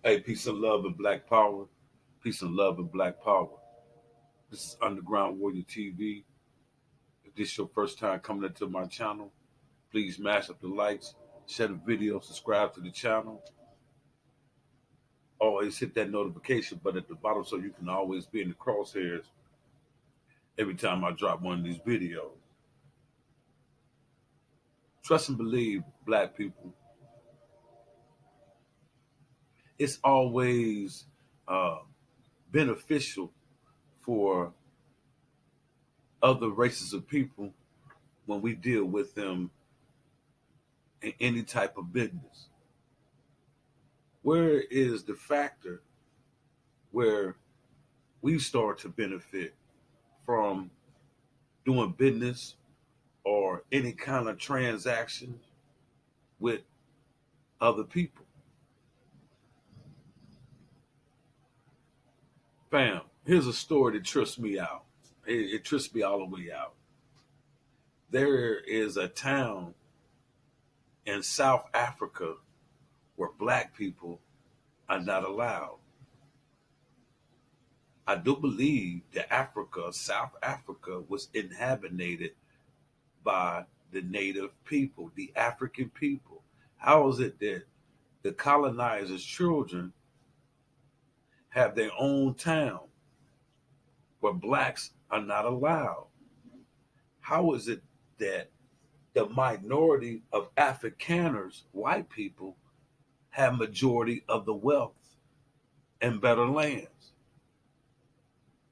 Hey, peace and love and black power. Peace and love and black power. This is Underground Warrior TV. If this is your first time coming into my channel, please mash up the likes, share the video, subscribe to the channel. Always hit that notification button at the bottom so you can always be in the crosshairs every time I drop one of these videos. Trust and believe, black people, it's always uh, beneficial for other races of people when we deal with them in any type of business. Where is the factor where we start to benefit from doing business or any kind of transaction with other people? Fam, here's a story that trips me out. It trips me all the way out. There is a town in South Africa where black people are not allowed. I do believe that South Africa, was inhabited by the native people, the African people. How is it that the colonizers' children have their own town where blacks are not allowed? How is it that the minority of Afrikaners, white people, have majority of the wealth and better lands?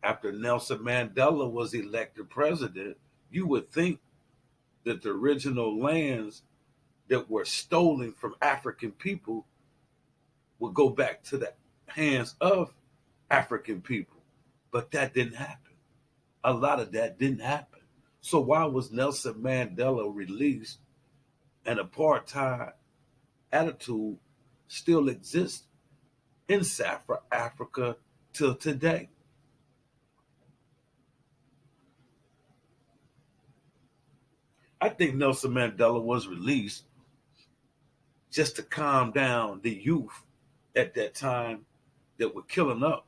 After Nelson Mandela was elected president, you would think that the original lands that were stolen from African people would go back to the hands of African people. But that didn't happen. A lot of that didn't happen. So why was Nelson Mandela released and apartheid attitude still exists in South Africa till today? I think Nelson Mandela was released just to calm down the youth at that time that were killing up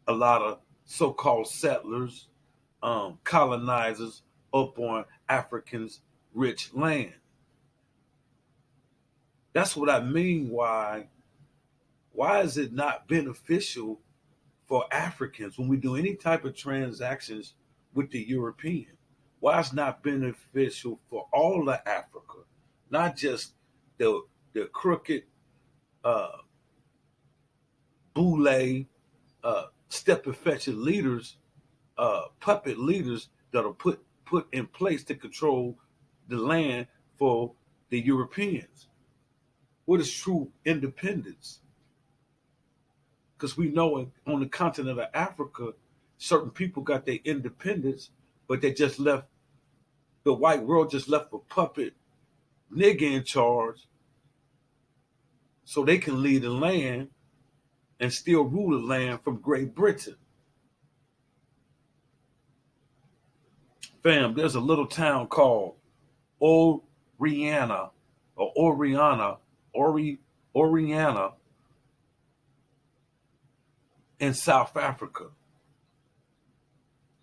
a lot of so-called settlers, colonizers up on Africans' rich land. That's what I mean. Why is it not beneficial for Africans when we do any type of transactions with the European? Why it's not beneficial for all of Africa, not just the crooked uh, boule, step fetching leaders, puppet leaders that are put in place to control the land for the Europeans? What is true independence? Because we know on the continent of Africa, certain people got their independence, but they just left, the white world just left a puppet nigger in charge so they can lead the land and still rule the land from Great Britain. Fam, there's a little town called Oriana or Oriana in South Africa.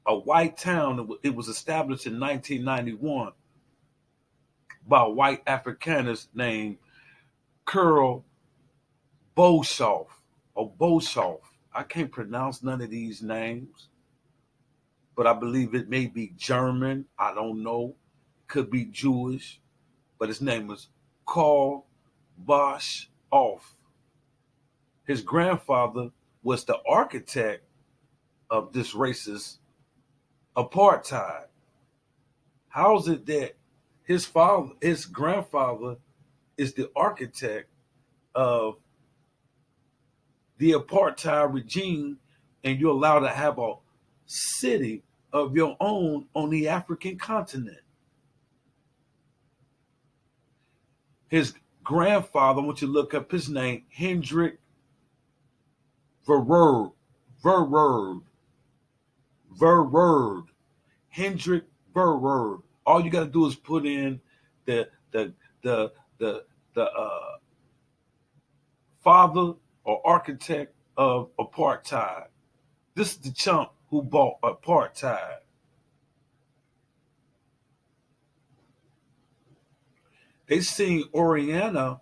A white town. It was established in 1991 by white Afrikaners named Curl Boshoff or Boshoff. I can't pronounce none of these names, but I believe it may be German. I don't know. Could be Jewish, but his name was Karl Bosch Off. His grandfather was the architect of this racist apartheid. How is it that his grandfather is the architect of the apartheid regime, and you're allowed to have a city of your own on the African continent? His grandfather, I want you to look up his name, Hendrik Verwoerd. Verwoerd. Verwoerd. Hendrik Verwoerd. All you got to do is put in the father or architect of apartheid. This is the chump who bought apartheid. They seen Oriana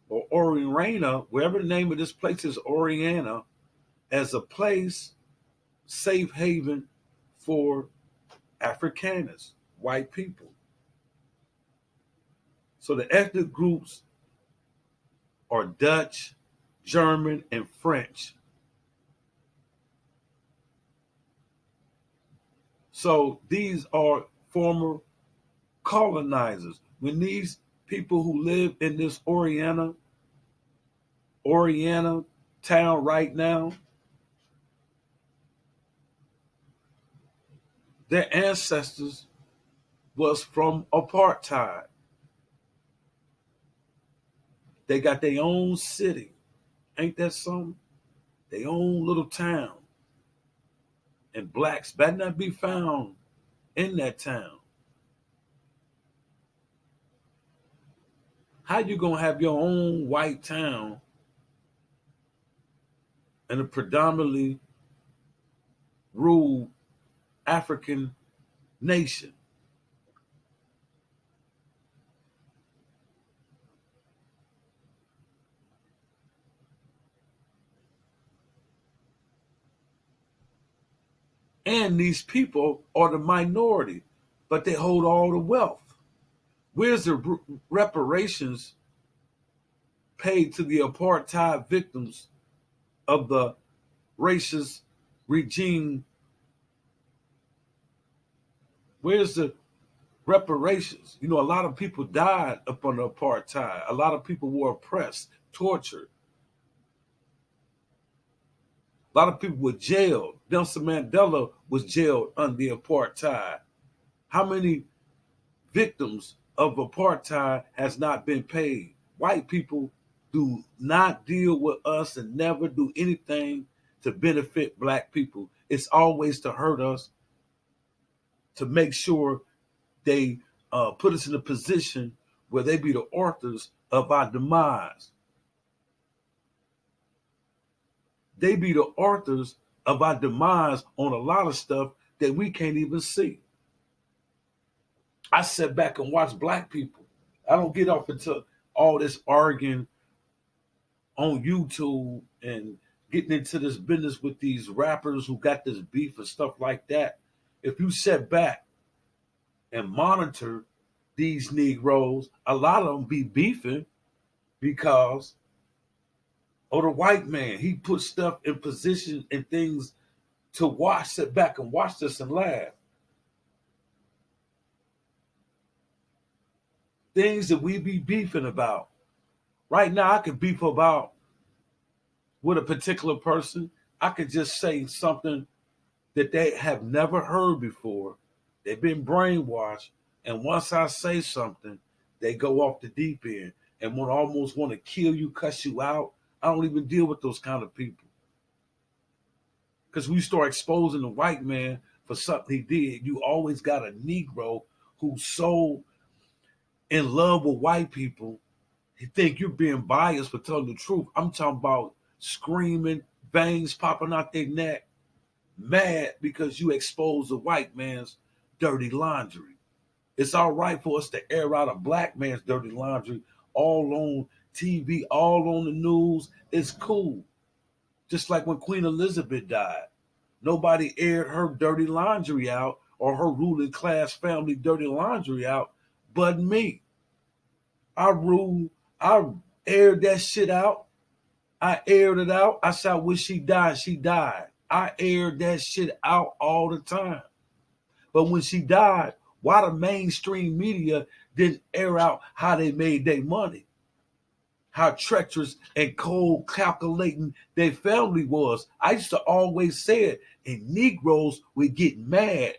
or Oriana, wherever the name of this place is, Oriana, as a place, safe haven for Afrikaners, white people. So the ethnic groups are Dutch, German, and French. So these are former colonizers. When these people who live in this Oriana town right now, their ancestors was from apartheid. They got their own city. Ain't that something? Their own little town. And blacks better not be found in that town. How you gonna have your own white town in a predominantly ruled African nation? And these people are the minority, but they hold all the wealth. Where's the reparations paid to the apartheid victims of the racist regime? Where's the reparations? You know, a lot of people died up under apartheid. A lot of people were oppressed, tortured. A lot of people were jailed. Nelson Mandela was jailed under apartheid. How many victims of apartheid has not been paid? White people do not deal with us and never do anything to benefit black people. It's always to hurt us, to make sure they put us in a position where they be the authors of our demise. They be the authors of our demise on a lot of stuff that we can't even see. I sit back and watch black people. I don't get off into all this arguing on YouTube and getting into this business with these rappers who got this beef and stuff like that. If you sit back and monitor these Negroes, a lot of them be beefing because of the white man. He put stuff in position and things to watch, sit back and watch this and laugh. Things that we be beefing about. Right now, I could beef about with a particular person. I could just say something that they have never heard before. They've been brainwashed. And once I say something, they go off the deep end and almost want to kill you, cuss you out. I don't even deal with those kind of people. Because we start exposing the white man for something he did, you always got a Negro who's so in love with white people, he think you're being biased for telling the truth. I'm talking about screaming, veins popping out their neck, mad because you expose the white man's dirty laundry. It's all right for us to air out a black man's dirty laundry all on TV, all on the news. It's cool. Just like when Queen Elizabeth died. Nobody aired her dirty laundry out or her ruling class family dirty laundry out but me. I aired that shit out. I aired it out. I said, when she died, she died. I aired that shit out all the time. But when she died, why the mainstream media didn't air out how they made their money? How treacherous and cold calculating their family was. I used to always say it, and Negroes would get mad.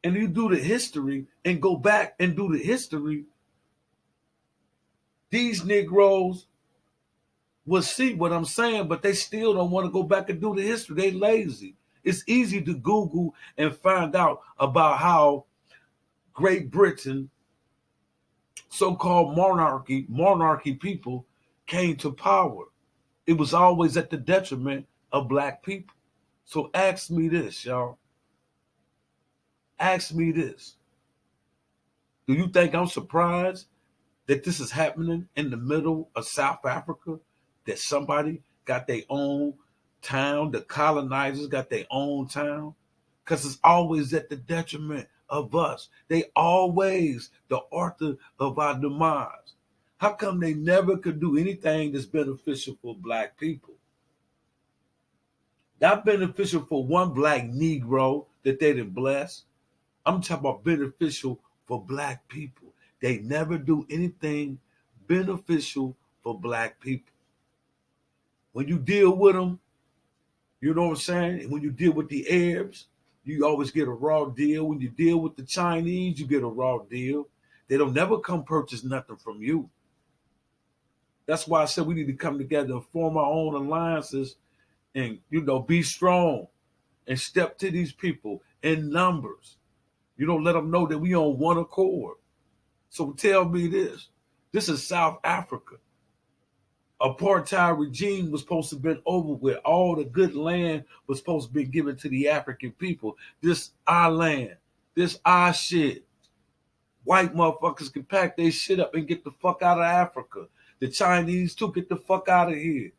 And you do the history and go back and do the history, these Negroes will see what I'm saying, but they still don't want to go back and do the history. They lazy. It's easy to Google and find out about how Great Britain, so-called monarchy people, came to power, it was always at the detriment of black people. So ask me this, y'all. Ask me this. Do you think I'm surprised that this is happening in the middle of South Africa? That somebody got their own town, the colonizers got their own town? Because it's always at the detriment of us. They always the author of our demise. How come they never could do anything that's beneficial for black people? Not beneficial for one black Negro that they didn't bless. I'm talking about beneficial for black people. They never do anything beneficial for black people. When you deal with them, you know what I'm saying? When you deal with the Arabs, you always get a raw deal. When you deal with the Chinese, you get a raw deal. They don't never come purchase nothing from you. That's why I said we need to come together and form our own alliances and, be strong and step to these people in numbers. Let them know that we on one accord. So tell me this. This is South Africa. Apartheid regime was supposed to have been over with. All the good land was supposed to be given to the African people. This our land. This our shit. White motherfuckers can pack their shit up and get the fuck out of Africa. The Chinese too, get the fuck out of here.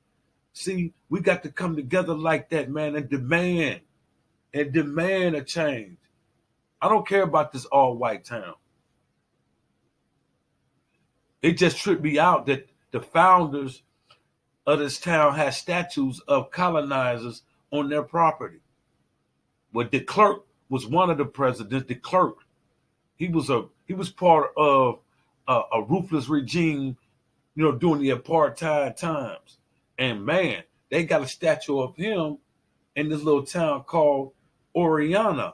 See, we got to come together like that, man, and demand a change. I don't care about this all-white town. It just tripped me out that the founders of this town had statues of colonizers on their property. Well, de Klerk was one of the presidents. De Klerk, he was part of a ruthless regime, during the apartheid times. And man, they got a statue of him in this little town called ORANIA.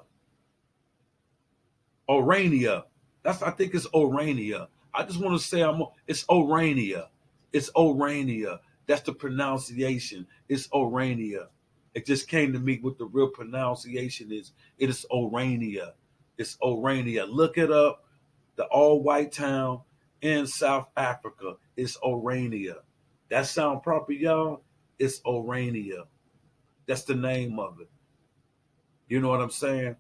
I think it's ORANIA. I just want to say it's ORANIA. It's ORANIA. That's the pronunciation. It's ORANIA. It just came to me what the real pronunciation is. It is ORANIA. It's ORANIA. Look it up. The all-white town in South Africa. It's ORANIA. That sound proper, y'all? It's ORANIA. That's the name of it. You know what I'm saying?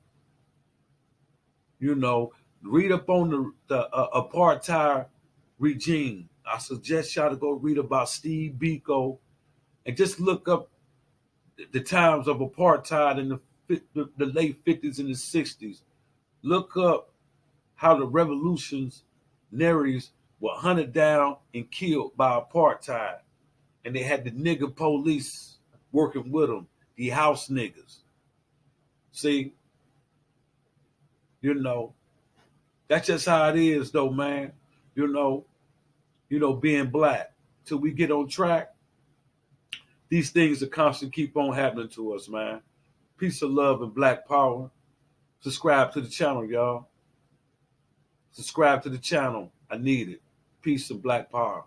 Read up on the apartheid regime. I suggest y'all to go read about Steve Biko and just look up the times of apartheid in the late 50s and the 60s. Look up how the revolutionaries were hunted down and killed by apartheid. And they had the nigger police working with them, the house niggas. See, that's just how it is though, man. Being black. Till we get on track, these things are constantly keep on happening to us, man. Peace of love and black power. Subscribe to the channel, y'all. Subscribe to the channel. I need it. Peace and black power.